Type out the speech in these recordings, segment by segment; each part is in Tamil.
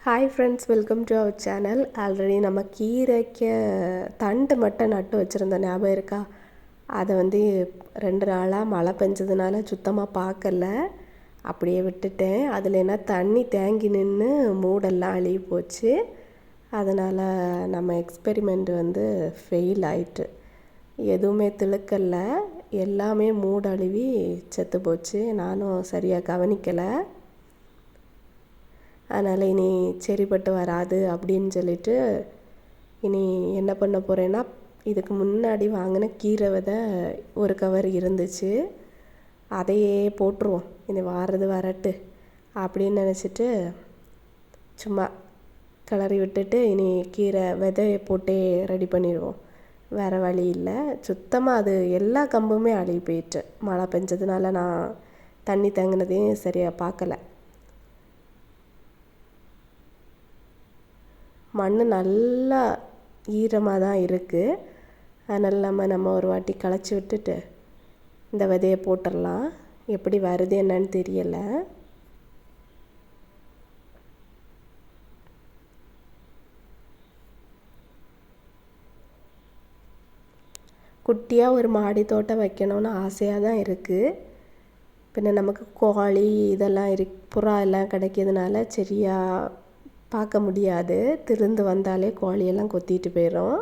Hi friends, welcome to our channel. Already நம்ம கீரைக்கு தண்டு மட்டும் நட்டு வச்சுருந்த ஞாபகம் இருக்கா? அதை 2 நாளாக மழை பெஞ்சதுனால சுத்தமாக பார்க்கல, அப்படியே விட்டுட்டேன். அதில் என்ன தண்ணி தேங்கி நின்று மூடெல்லாம் அழுகி போச்சு. அதனால் நம்ம எக்ஸ்பெரிமெண்ட் ஃபெயில் ஆயிட்டு. எதுவுமே திழுக்கல்ல, எல்லாமே மூடு அழுவி செத்து போச்சு. நானும் சரியாக கவனிக்கலை. அதனால் இனி சரிப்பட்டு வராது அப்படின்னு சொல்லிட்டு இனி என்ன பண்ண போகிறேன்னா, இதுக்கு முன்னாடி வாங்கின கீரை விதை ஒரு கவர் இருந்துச்சு, அதையே போட்டுருவோம். இனி வாரது வரட்டு அப்படின்னு நினச்சிட்டு சும்மா கிளறி விட்டுட்டு இனி கீரை விதையை போட்டே ரெடி பண்ணிடுவோம். வேறு வழி இல்லை. சுத்தமாக அது எல்லா கம்புமே அழுகி போயிட்டு, மழை பெஞ்சதுனால நான் தண்ணி தேங்கினதையும் சரியாக பார்க்கலை. மண் நல்லா ஈரமாக தான் இருக்குது. அதனால் நம்ம ஒரு வாட்டி களைச்சி விட்டுட்டு இந்த விதையை போட்டுடலாம். எப்படி வருது என்னன்னு தெரியலை. குட்டியாக ஒரு மாடி தோட்டம் வைக்கணும்னு ஆசையாக தான் இருக்குது. பின்ன நமக்கு கோழி இதெல்லாம் புறா எல்லாம் கிடைக்கிறதுனால சரியாக பார்க்க முடியாது. திருந்து வந்தாலே கோழியெல்லாம் கொத்திட்டு போயிடும்.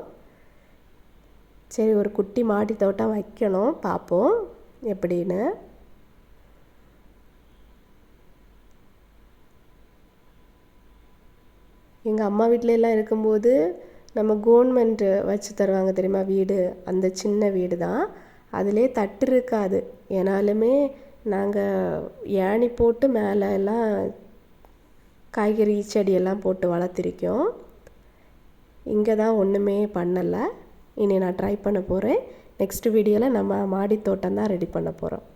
சரி, ஒரு குட்டி மாடி தோட்டம் வைக்கணும், பார்ப்போம் எப்படின்னு. எங்கள் அம்மா வீட்டிலலாம் இருக்கும்போது நம்ம கவர்மெண்ட்டு வச்சு தருவாங்க தெரியுமா வீடு, அந்த சின்ன வீடு தான். அதிலே தட்டு இருக்காது. ஏனாலுமே நாங்கள் ஏணி போட்டு மேலே எல்லாம் காய்கறி செடியெல்லாம் போட்டு வளர்த்திருக்கோம். இங்கே தான் ஒன்றுமே பண்ணலை. இனி நான் ட்ரை பண்ண போகிறேன். நெக்ஸ்ட் வீடியோவில் நம்ம மாடி தோட்டம் தான் ரெடி பண்ண போகிறோம்.